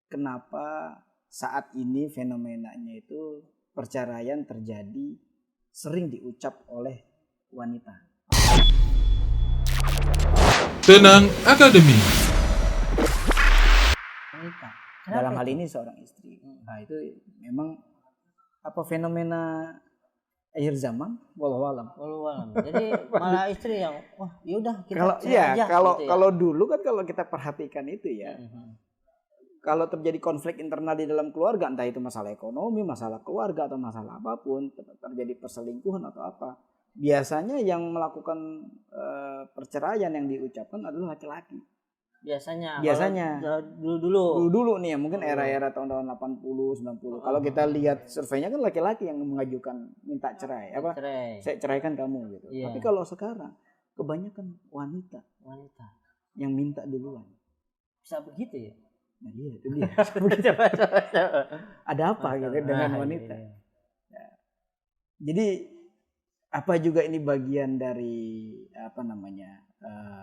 kenapa saat ini fenomenanya itu perceraian terjadi sering diucap oleh wanita. Tenang Academy. Wanita. Dalam hal ini seorang istri. Nah, itu memang apa fenomena akhir zaman, wallahu alam. Jadi malah istri yang wah yaudah kita Kalau cerai aja. kalau dulu kan kalau kita perhatikan itu ya. Kalau terjadi konflik internal di dalam keluarga, entah itu masalah ekonomi, masalah keluarga atau masalah apapun, terjadi perselingkuhan atau apa, biasanya yang melakukan perceraian yang diucapkan adalah laki-laki. Biasanya dulu nih ya, mungkin era-era tahun-tahun 80 90. Kalau kita lihat surveinya kan laki-laki yang mengajukan minta cerai, saya ceraikan kamu gitu. Tapi kalau sekarang kebanyakan wanita yang minta duluan. Bisa begitu ya? Nah iya itu dia. Ada apa gitu dengan wanita? Ya. Jadi apa juga ini bagian dari apa namanya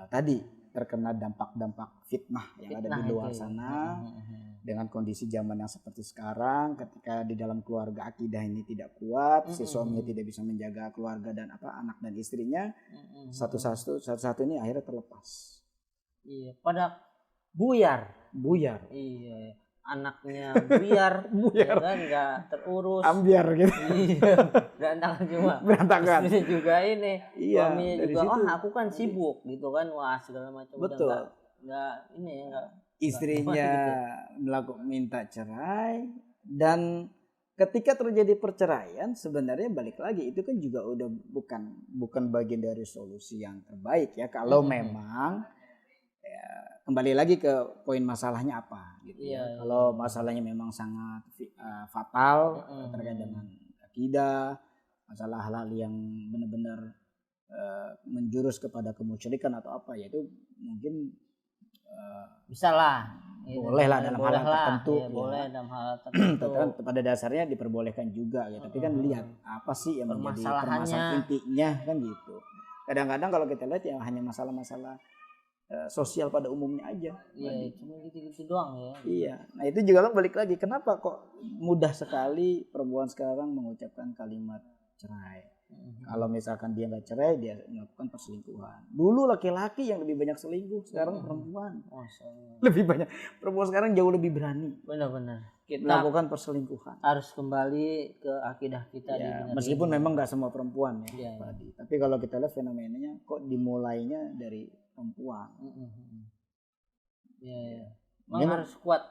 tadi terkena dampak-dampak fitnah yang ada di luar sana dengan kondisi zaman yang seperti sekarang, ketika di dalam keluarga akidah ini tidak kuat, si suaminya tidak bisa menjaga keluarga dan anak dan istrinya, satu-satu ini akhirnya terlepas. Iya, pada buyar. Iya, anaknya buyar. Ya kan nggak terurus. Ambiar gitu. Iya, berantakan. Istrinya juga ini. Iya, suaminya juga situ. Aku kan sibuk gitu kan, wah segala macam. Betul. Nggak istrinya melakukan minta cerai, dan ketika terjadi perceraian sebenarnya balik lagi itu kan juga udah bukan bagian dari solusi yang terbaik ya kalau memang ya, kembali lagi ke poin masalahnya apa gitu ya. Kalau masalahnya memang sangat fatal terkait dengan akidah, masalah hal-hal yang benar-benar menjurus kepada kemusyrikan atau apa, ya itu mungkin bisa lah, boleh lah dalam hal tertentu. Boleh dalam hal tertentu. Pada dasarnya diperbolehkan juga ya. Tapi kan lihat apa sih yang menjadi permasalahan intinya kan gitu. Kadang-kadang kalau kita lihat ya hanya masalah-masalah sosial pada umumnya aja. Iya, cuma gitu-gitu doang ya. Iya. Nah itu juga kan balik lagi, kenapa kok mudah sekali perempuan sekarang mengucapkan kalimat cerai. Kalau misalkan dia nggak cerai, dia melakukan perselingkuhan. Dulu laki-laki yang lebih banyak selingkuh, sekarang perempuan. Lebih banyak. Perempuan sekarang jauh lebih berani. Benar-benar. Kita melakukan perselingkuhan. Harus kembali ke akidah kita. Ya, meskipun memang nggak semua perempuan ya. Tapi kalau kita lihat fenomenanya kok dimulainya dari perempuan. Memang harus kuat.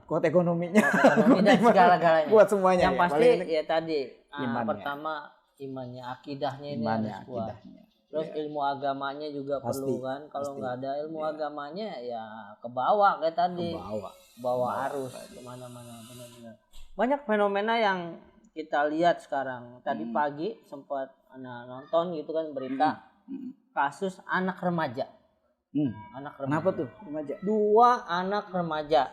Kuat ekonominya. Ekonomi dan segala-galanya. Kuat semuanya. Yang pasti ya tadi imannya. Pertama imannya, akidahnya ini imannya, harus kuat. Akidahnya. Terus ilmu agamanya juga perlu kan. Kalau nggak ada ilmu agamanya ya ke bawah kayak tadi. Bawa arus kemana-mana, benar-benar. Banyak fenomena yang kita lihat sekarang. Tadi pagi sempat nonton gitu kan berita kasus anak remaja. Anak remaja. Kenapa tuh remaja? 2 anak remaja.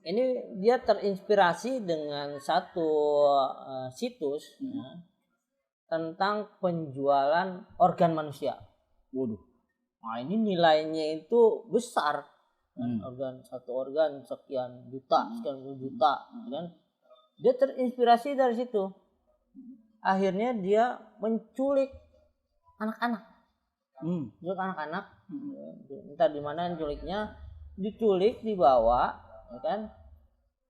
Ini dia terinspirasi dengan satu situs tentang penjualan organ manusia. Waduh. Nah ini nilainya itu besar. Satu organ sekian juta, kan? Dia terinspirasi dari situ. Akhirnya dia menculik anak-anak. Menculik anak-anak. Entah di mana culiknya, diculik, dibawa. Ya kan,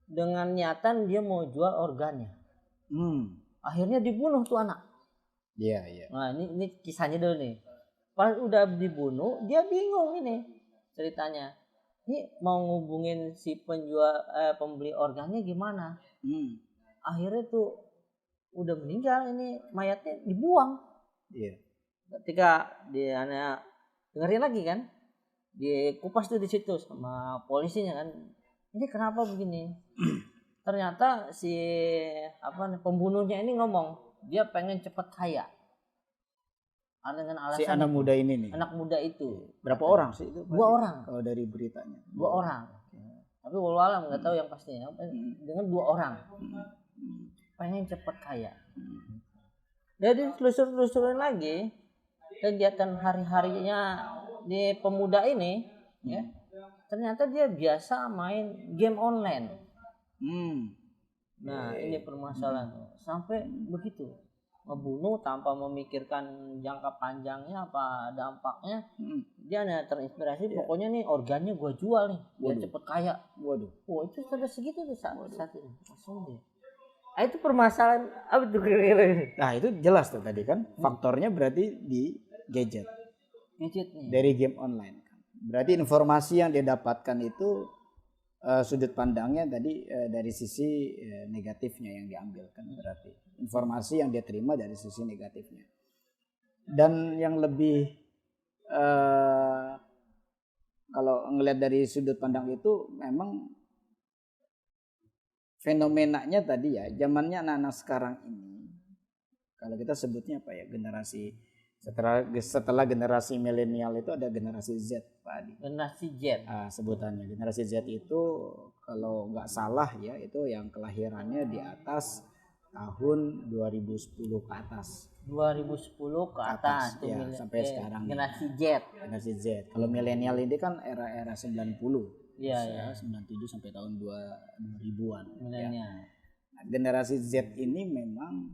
dengan niatan dia mau jual organnya. Akhirnya dibunuh tuh anak. Iya. Nah ini kisahnya dulu nih. Pas udah dibunuh dia bingung ini ceritanya. Ini mau ngubungin si pembeli organnya gimana? Akhirnya tuh udah meninggal, ini mayatnya dibuang. Iya. Ketika dia dengerin lagi kan, dikupas tuh di situ sama polisinya kan. Ini kenapa begini? Ternyata si pembunuhnya ini ngomong dia pengen cepat kaya. Dengan alasan si anak muda ini nih. Anak muda itu. Berapa orang sih itu? 2 orang. Kalau dari beritanya. 2 orang. Tapi wallahu alam nggak tahu yang pastinya. Dengan 2 orang. Pengen cepat kaya. Jadi telusur-telusurin lagi kegiatan hari-harinya di pemuda ini, ya. ternyata dia biasa main game online. Nah, ini permasalahan sampai begitu, ngebunuh tanpa memikirkan jangka panjangnya apa dampaknya. Dia hanya terinspirasi, pokoknya nih organnya gue jual nih biar cepet kaya. Waduh. Oh, itu sudah segitu tuh saat ini langsung deh. Ah, itu permasalahan apa tuh kira-kira ini? Nah itu jelas tuh tadi kan faktornya berarti di gadgetnya dari game online. Berarti informasi yang dia dapatkan itu sudut pandangnya tadi dari sisi negatifnya yang diambil kan, berarti informasi yang dia terima dari sisi negatifnya. Dan yang lebih kalau ngelihat dari sudut pandang itu memang fenomenanya tadi ya, zamannya anak-anak sekarang ini kalau kita sebutnya apa ya, generasi setelah generasi milenial itu ada generasi Z, Pak Adi. Generasi Z. Sebutannya generasi Z itu kalau nggak salah ya itu yang kelahirannya di atas tahun 2010 ke atas. 2010 ke atas ya, sampai sekarang. Generasi Z. Generasi Z. Kalau milenial ini kan era-era 90. Iya, ya. 97 sampai tahun 2000-an. Milenial. Ya. Nah, generasi Z ini memang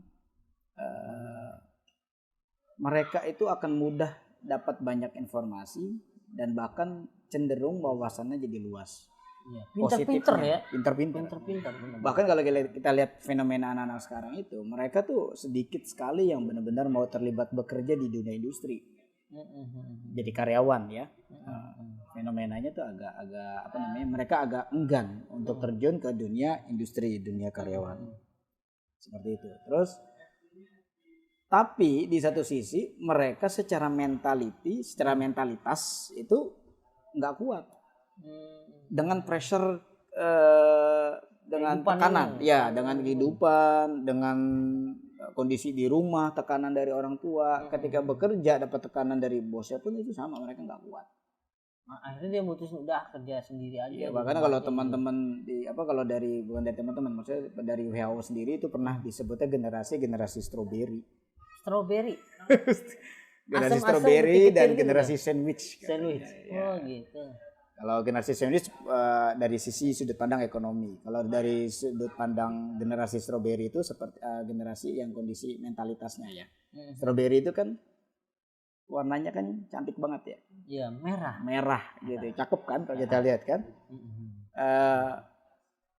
mereka itu akan mudah dapat banyak informasi dan bahkan cenderung wawasannya jadi luas. Ya, pinter-pinter ya. Pinter-pinter. Bahkan kalau kita lihat fenomena anak-anak sekarang itu, mereka tuh sedikit sekali yang benar-benar mau terlibat bekerja di dunia industri. Jadi karyawan ya. Fenomenanya tuh agak apa namanya? Mereka agak enggan untuk terjun ke dunia industri, dunia karyawan. Seperti itu. Terus tapi di satu sisi mereka secara mentalitas itu nggak kuat dengan pressure, dengan tekanan, ya dengan kehidupan, dengan kondisi di rumah, tekanan dari orang tua, ketika bekerja dapat tekanan dari bosnya pun itu sama, mereka nggak kuat. Akhirnya dia mutusin udah kerja sendiri aja. Ya, bahkan kalau teman-teman kalau dari bukan dari teman-teman, maksudnya dari WHO sendiri itu pernah disebutnya generasi strawberry. Generasi strawberry dan generasi gitu sandwich. Oh gitu. Kalau generasi sandwich dari sisi sudut pandang ekonomi. Kalau dari sudut pandang generasi strawberry itu seperti generasi yang kondisi mentalitasnya ya. Strawberry itu kan warnanya kan cantik banget ya. Iya, merah gitu. Cakep kan kalau kita lihat kan.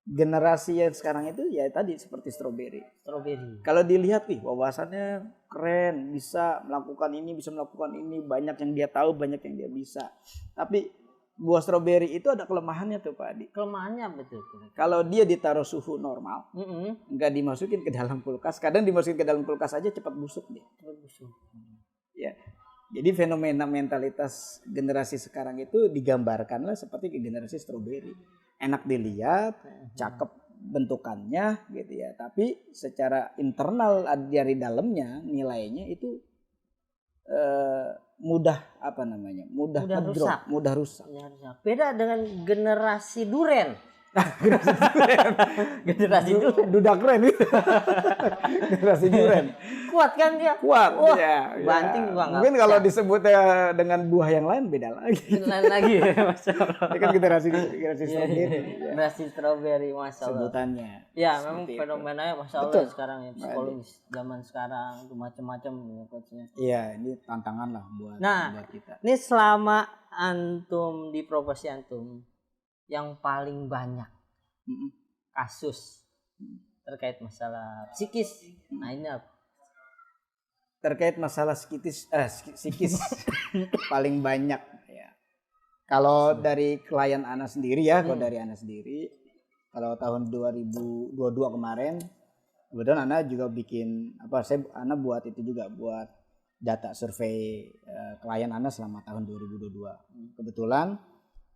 Generasi yang sekarang itu ya tadi seperti strawberry. Kalau dilihat wawasannya keren, bisa melakukan ini, banyak yang dia tahu, banyak yang dia bisa. Tapi buah strawberry itu ada kelemahannya tuh Pak Adi. Kelemahannya betul. Kalau dia ditaruh suhu normal, nggak dimasukin ke dalam kulkas, kadang dimasukin ke dalam kulkas aja cepat busuk dia. Ya. Jadi fenomena mentalitas generasi sekarang itu digambarkanlah seperti generasi strawberry. Enak dilihat, cakep bentukannya gitu ya. Tapi secara internal dari dalamnya nilainya itu mudah rusak. Beda dengan generasi duren. Generasi dudak keren itu. Generasi duren. Kuat kan dia? Kuat. Wah, ya. Banting gua enggak. Mungkin kalau disebutnya dengan buah yang lain beda lagi. Ini kan generasi strawberry. Generasi strawberry, Masya Allah. Sebutannya. Ya, memang fenomenanya Masya Allah sekarang ya, psikologis zaman sekarang itu macam-macam ya coachnya. Iya, ini tantangan lah buat kita. Ini selama antum di profesi antum yang paling banyak kasus terkait masalah psikis, nah ini apa? Terkait masalah psikis paling banyak ya. Kalau dari klien Ana sendiri ya, kalau tahun 2022 kemarin kebetulan Ana juga bikin Ana buat itu juga, buat data survei klien Ana selama tahun 2022. Kebetulan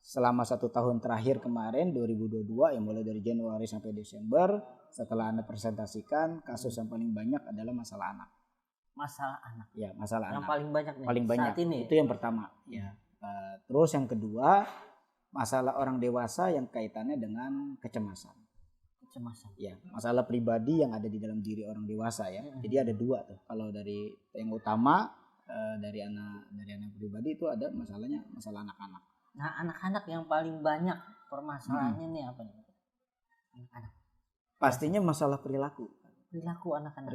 selama 1 tahun terakhir kemarin 2022 yang mulai dari Januari sampai Desember, setelah Anda presentasikan, kasus yang paling banyak adalah masalah anak. Ya, masalah yang anak. Paling banyak saat ini. Itu yang pertama. Ya. Terus yang kedua, masalah orang dewasa yang kaitannya dengan kecemasan. Ya, masalah pribadi yang ada di dalam diri orang dewasa ya. Jadi ada 2 tuh. Kalau dari yang utama dari anak pribadi itu ada masalah anak-anak. Nah, anak-anak yang paling banyak permasalahannya nih apa nih? Anak-anak. Pastinya masalah perilaku. Perilaku anak-anak.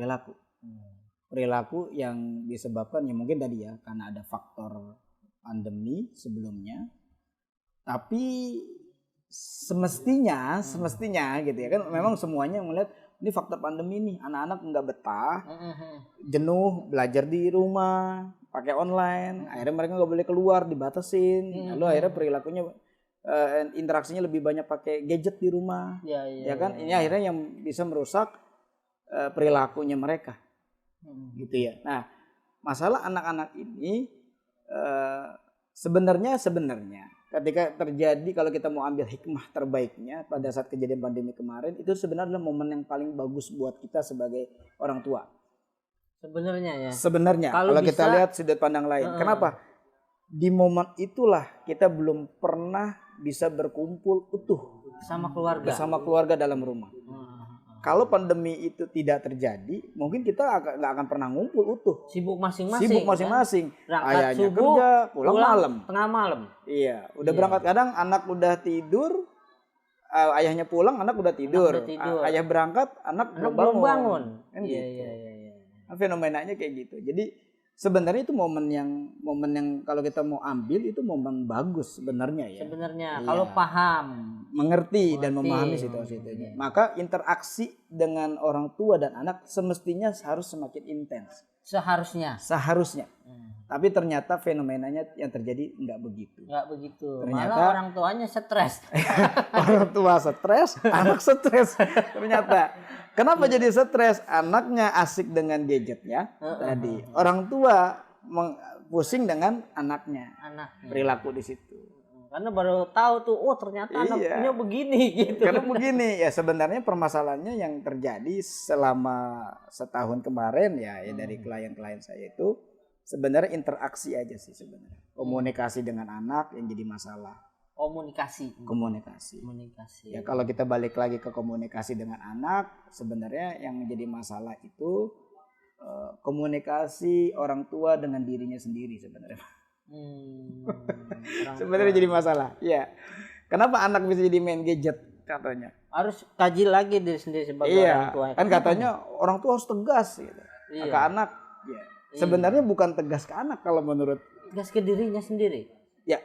Perilaku yang disebabkan ya mungkin tadi ya karena ada faktor pandemi sebelumnya. Tapi semestinya gitu ya kan memang semuanya melihat ini faktor pandemi nih, anak-anak nggak betah, jenuh belajar di rumah, pakai online, akhirnya mereka nggak boleh keluar, dibatasin, lalu akhirnya perilakunya interaksinya lebih banyak pakai gadget di rumah, ya kan, ini akhirnya yang bisa merusak perilakunya mereka, gitu ya. Nah, masalah anak-anak ini sebenarnya ketika terjadi, kalau kita mau ambil hikmah terbaiknya pada saat kejadian pandemi kemarin, itu sebenarnya momen yang paling bagus buat kita sebagai orang tua. Sebenarnya kalau kita lihat sudut pandang lain. Kenapa? Di momen itulah kita belum pernah bisa berkumpul utuh bersama keluarga dalam rumah. Kalau pandemi itu tidak terjadi, mungkin kita nggak akan pernah ngumpul utuh. Sibuk masing-masing. Kan? Ayahnya subuh, kerja, pulang malam. Tengah malam. Iya, udah berangkat kadang anak udah tidur, ayahnya pulang, anak udah tidur. Ayah berangkat, anak belum bangun. Kan gitu. Iya. Fenomenanya kayak gitu. Jadi sebenarnya itu momen yang kalau kita mau ambil itu momen bagus sebenarnya ya. Kalau paham, mengerti dan memahami situasi itu. Maka interaksi dengan orang tua dan anak semestinya harus semakin intens. Seharusnya. Tapi ternyata fenomenanya yang terjadi nggak begitu. Ternyata malah orang tuanya stres. Orang tua stres, anak stres. Ternyata. Kenapa jadi stres? Anaknya asik dengan gadgetnya tadi. Orang tua pusing dengan anaknya. Perilaku di situ. Karena baru tahu tuh, ternyata anaknya begini gitu. Karena begini ya, sebenarnya permasalahannya yang terjadi selama setahun kemarin ya dari klien-klien saya itu sebenarnya interaksi aja sih sebenarnya. Komunikasi dengan anak yang jadi masalah. Komunikasi. Ya kalau kita balik lagi ke komunikasi dengan anak, sebenarnya yang menjadi masalah itu komunikasi orang tua dengan dirinya sendiri sebenarnya. Sebenarnya jadi masalah. Ya. Kenapa anak bisa jadi main gadget katanya? Harus kaji lagi diri sendiri sebagai orang tua. Kan katanya orang tua harus tegas gitu. Ke anak. Ya. Sebenarnya bukan tegas ke anak kalau menurut. Tegas ke dirinya sendiri. Ya.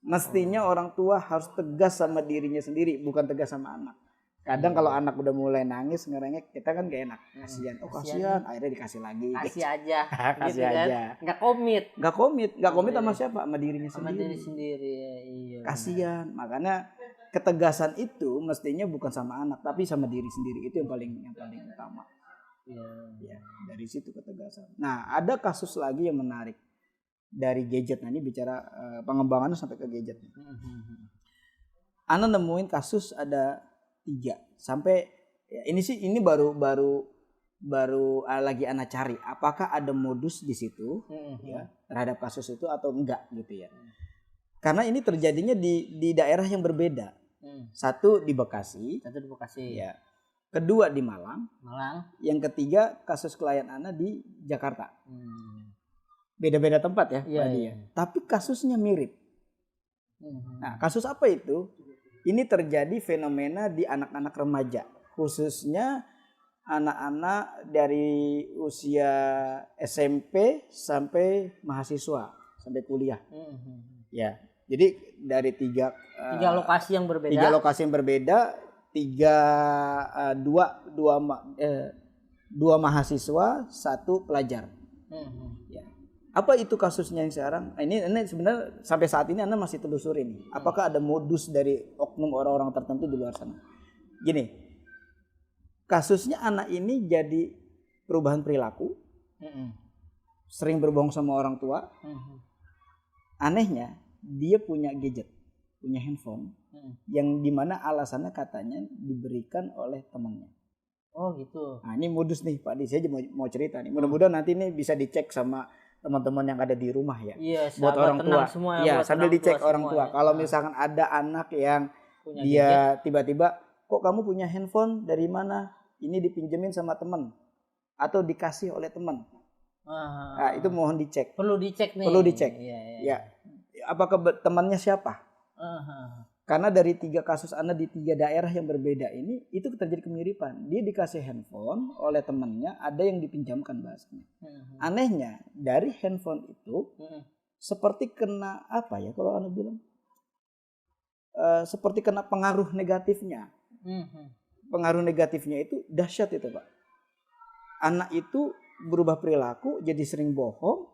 Mestinya orang tua harus tegas sama dirinya sendiri, bukan tegas sama anak. Kadang kalau anak udah mulai nangis, ngerengek, kita kan gak enak. Kasihan. Akhirnya dikasih lagi. Kasih aja. Kasih aja. Nggak komit sama siapa? Sama dirinya sendiri. Sama diri sendiri. Iya. Kasihan. Makanya ketegasan itu mestinya bukan sama anak, tapi sama diri sendiri. Itu yang paling utama. Ya, dari situ ketegasan. Nah, ada kasus lagi yang menarik. Dari gadget, nah ini bicara pengembangannya sampai ke gadget. Ana nemuin kasus ada 3 sampai ya, ini baru lagi Ana cari apakah ada modus di situ ya terhadap kasus itu atau enggak gitu ya. Karena ini terjadinya di daerah yang berbeda. Satu di Bekasi. Ya. Kedua di Malang. Yang ketiga kasus klien Ana di Jakarta. Beda-beda tempat ya, ya. Tapi kasusnya mirip. Nah, kasus apa itu? Ini terjadi fenomena di anak-anak remaja, khususnya anak-anak dari usia SMP sampai mahasiswa, sampai kuliah. Ya, jadi dari tiga lokasi yang berbeda. Dua mahasiswa, 1 pelajar. Ya. Apa itu kasusnya yang sekarang? Ini sebenarnya sampai saat ini Anda masih telusurin. Apakah ada modus dari oknum orang-orang tertentu di luar sana? Gini, kasusnya anak ini jadi perubahan perilaku, sering berbohong sama orang tua. Anehnya dia punya gadget, punya handphone, yang dimana alasannya katanya diberikan oleh temannya. Oh gitu. Nah ini modus nih Pak Di, saya mau cerita nih. Mudah-mudahan nanti ini bisa dicek sama teman-teman yang ada di rumah ya. Iya, buat orang tua. Iya, sambil dicek orang tua. Kalau misalkan ada anak yang punya dia gadget, tiba-tiba kok kamu punya handphone dari mana? Ini dipinjemin sama teman atau dikasih oleh teman. Nah, itu mohon dicek. Perlu dicek nih. Perlu dicek. Ya. apakah temannya siapa? Karena dari 3 kasus Ana di 3 daerah yang berbeda ini, itu terjadi kemiripan. Dia dikasih handphone oleh temannya, ada yang dipinjamkan bahasanya. Anehnya, dari handphone itu seperti kena apa ya kalau Ana bilang? Seperti kena pengaruh negatifnya. Pengaruh negatifnya itu dahsyat itu Pak. Anak itu berubah perilaku, jadi sering bohong,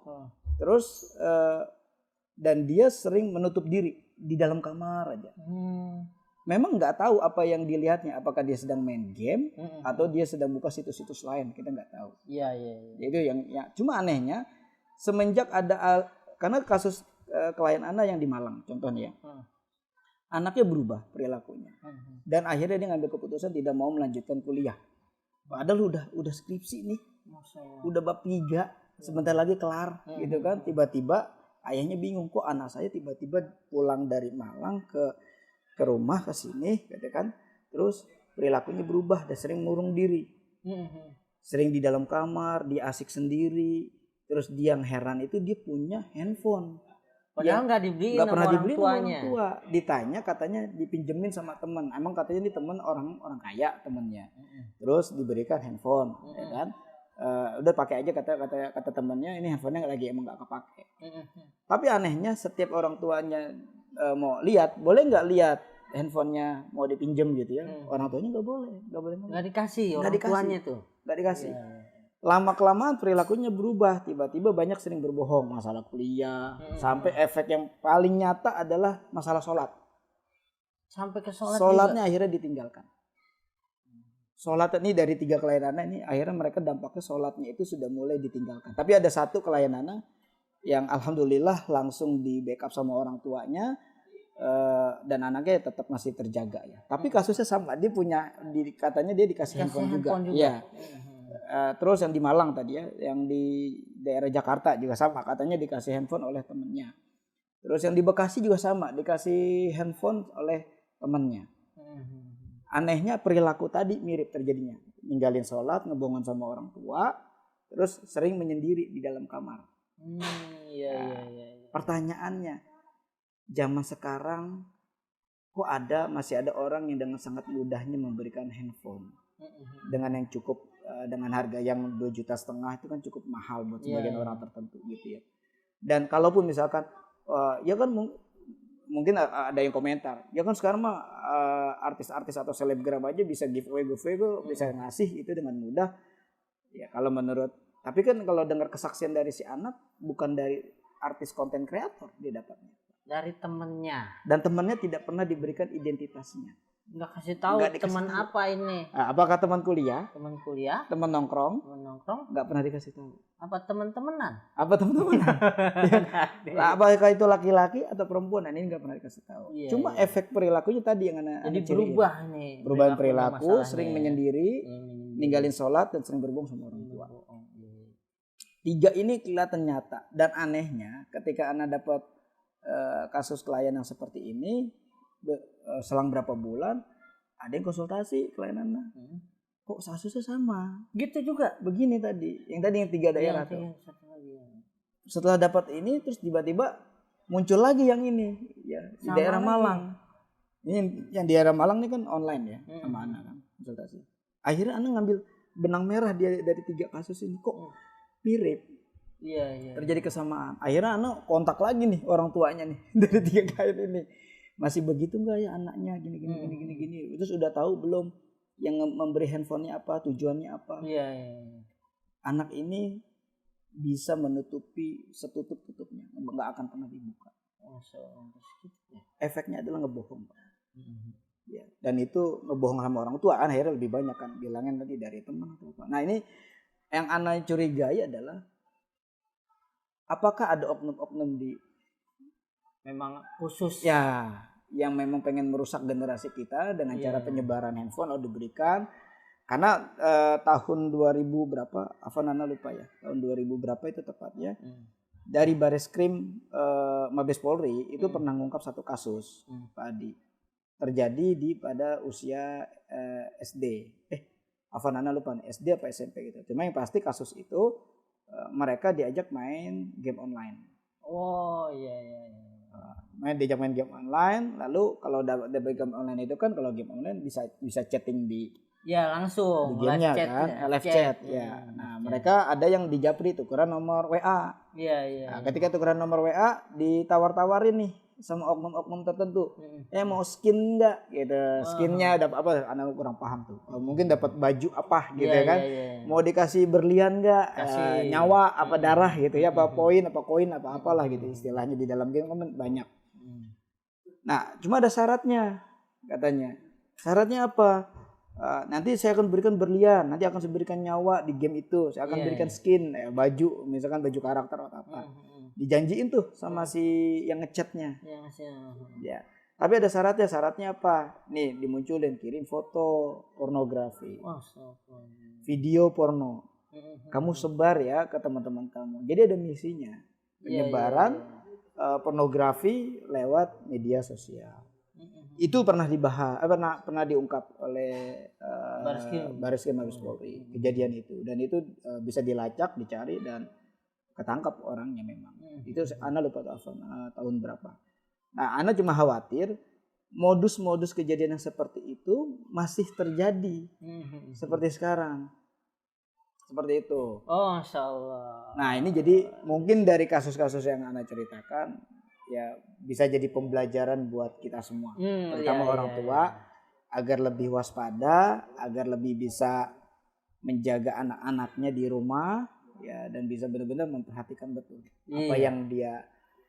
terus dan dia sering menutup diri di dalam kamar aja. Memang nggak tahu apa yang dilihatnya, apakah dia sedang main game atau dia sedang buka situs-situs lain, kita nggak tahu. Iya. Itu yang ya. Cuma anehnya semenjak ada karena kasus klien Ana yang di Malang contohnya, anaknya berubah perilakunya dan akhirnya dia ngambil keputusan tidak mau melanjutkan kuliah. Padahal udah skripsi nih, udah bab 3, sebentar lagi kelar gitu kan. Tiba-tiba ayahnya bingung, kok anak saya tiba-tiba pulang dari Malang ke rumah ke sini gitu kan. Terus perilakunya berubah, dia sering mengurung diri. Sering di dalam kamar, dia asik sendiri. Terus dia yang heran itu dia punya handphone. Padahal nggak dibeliin sama orang tuanya. Tua. Ditanya katanya dipinjemin sama teman. Emang katanya ini teman orang kaya temannya. Terus diberikan handphone, ya kan? Udah pakai aja kata temannya, ini handphonenya lagi emang nggak kepake. Tapi anehnya setiap orang tuanya mau lihat, boleh nggak lihat handphonenya mau dipinjem gitu ya? Orang tuanya nggak boleh. Nggak dikasih orang tuanya tuh. Nggak dikasih. Lama kelamaan perilakunya berubah, tiba-tiba banyak sering berbohong masalah kuliah, sampai efek yang paling nyata adalah masalah sholat. Sampai ke sholat. Sholatnya juga akhirnya ditinggalkan. Sholat ini dari 3 klien Ana ini akhirnya mereka dampaknya sholatnya itu sudah mulai ditinggalkan. Tapi ada 1 klien Ana yang alhamdulillah langsung di backup sama orang tuanya dan anaknya tetap masih terjaga ya. Tapi kasusnya sama, dia katanya dia dikasih handphone juga. Iya. Terus yang di Malang tadi ya, yang di daerah Jakarta juga sama, katanya dikasih handphone oleh temannya. Terus yang di Bekasi juga sama, dikasih handphone oleh temannya. Anehnya perilaku tadi mirip terjadinya. Ninggalin sholat, ngebohongan sama orang tua, terus sering menyendiri di dalam kamar. Iya. Pertanyaannya, zaman sekarang kok masih ada orang yang dengan sangat mudahnya memberikan handphone dengan yang cukup dengan harga yang 2,5 juta itu kan cukup mahal buat sebagian orang tertentu gitu ya. Dan kalaupun misalkan ya kan mungkin ada yang komentar, ya kan sekarang mah artis-artis atau selebgram aja bisa giveaway bisa ngasih itu dengan mudah. Ya kalau menurut, tapi kan kalau dengar kesaksian dari si anak, bukan dari artis konten kreator dia dapatnya. Dari temennya. Dan temannya tidak pernah diberikan identitasnya. Nggak kasih tahu teman apa ini. Apakah teman kuliah? Teman kuliah? Teman nongkrong? Nggak pernah dikasih tahu. Apa teman-temanan? Apakah itu laki-laki atau perempuan? Ini nggak pernah dikasih tahu. Iya, Cuma efek perilakunya tadi yang jadi berubah nih. Perubahan perilaku, sering menyendiri, ninggalin sholat dan sering berbohong sama orang tua. 3 ini kelihatan nyata. Dan anehnya ketika Ana dapat kasus klien yang seperti ini, selang berapa bulan ada yang konsultasi klien Ana, kok kasusnya sama gitu juga begini tadi yang 3 daerah tuh. Setelah dapat ini terus tiba-tiba muncul lagi yang ini ya di daerah Malang. Ini yang di daerah Malang ini kan online ya sama Ana kan konsultasi. Akhirnya Ana ngambil benang merah dia dari 3 kasus ini, kok mirip. Iya. Terjadi kesamaan. Akhirnya Ana kontak lagi nih orang tuanya nih dari 3 klien ini. Masih begitu enggak ya anaknya gini. Terus udah tahu belum yang memberi handphonenya apa, tujuannya apa? Iya. Anak ini bisa menutupi setutup-tutupnya, enggak akan pernah dibuka. Efeknya adalah ngebohong, Pak. Ya, dan itu ngebohong sama orang tua kan akhirnya lebih banyak kan bilangin tadi dari teman atau apa. Nah, ini yang Ana curigai adalah apakah ada oknum-oknum di memang khusus ya yang memang pengen merusak generasi kita dengan cara penyebaran handphone diberikan karena tahun 2000 berapa Nana lupa ya, tahun 2000 berapa itu tepatnya dari Bareskrim Mabes Polri itu pernah ngungkap 1 kasus Pak Adi terjadi pada usia SD Nana lupa SD apa SMP gitu, cuma yang pasti kasus itu mereka diajak main game online. Oh iya. Main game online, lalu kalau dapat game online itu kan, kalau game online bisa chatting di langsung gamenya kan, live chat ya. Nah, mereka ada yang di Japri tukeran nomor WA. Nah, ketika tukeran nomor WA ditawar-tawarin nih sama oknum-oknum tertentu. Mau skin enggak gitu. Skinnya dapat apa? Anak kurang paham tuh. Mungkin dapat baju apa gitu kan. Mau dikasih berlian enggak? Nyawa apa darah gitu ya, apa koin apa apalah gitu istilahnya di dalam game kan banyak. Nah, cuma ada syaratnya katanya. Syaratnya apa? Nanti saya akan berikan berlian, nanti akan saya berikan nyawa di game itu, saya akan berikan skin, baju, misalkan baju karakter atau apa. Dijanjiin tuh sama si yang ngechatnya. Ya. Tapi ada syaratnya. Syaratnya apa? Nih dimunculin, kirim foto pornografi, video porno. Kamu sebar ya ke teman-teman kamu. Jadi ada misinya, penyebaran pornografi lewat media sosial. Itu pernah dibahas, pernah diungkap oleh Bareskrim Mabes Polri kejadian itu, dan itu bisa dilacak, dicari dan ketangkap orangnya memang. Itu Ana lupa tahun berapa. Nah, Ana cuma khawatir modus-modus kejadian yang seperti itu masih terjadi seperti sekarang. Seperti itu. Oh, Masya Allah. Nah, ini jadi mungkin dari kasus-kasus yang Ana ceritakan ya bisa jadi pembelajaran buat kita semua, terutama orang tua, agar lebih waspada, agar lebih bisa menjaga anak-anaknya di rumah ya, dan bisa benar-benar memperhatikan betul apa yang dia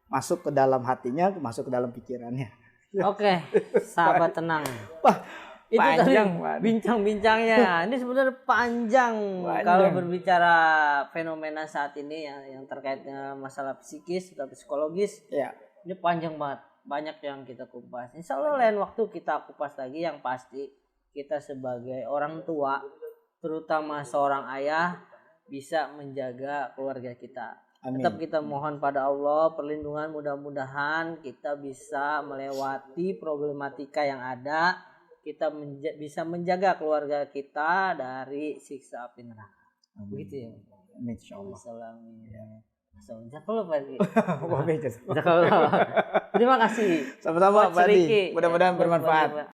masuk ke dalam hatinya, masuk ke dalam pikirannya. Oke, sahabat tenang. Wah, itu panjang tadi bincang-bincangnya. Ini sebenarnya panjang kalau berbicara fenomena saat ini yang terkait dengan masalah psikis atau psikologis. Ya. Ini panjang banget, banyak yang kita kupas. Insya Allah lain waktu kita kupas lagi. Yang pasti kita sebagai orang tua, terutama seorang ayah, bisa menjaga keluarga kita. Amin. Tetap kita mohon pada Allah perlindungan, mudah-mudahan kita bisa melewati problematika yang ada. Kita bisa menjaga keluarga kita dari siksa api neraka. Begitu ya. Insya Allah. Terima kasih. Sama-sama Pak Adi. Mudah-mudahan bermanfaat.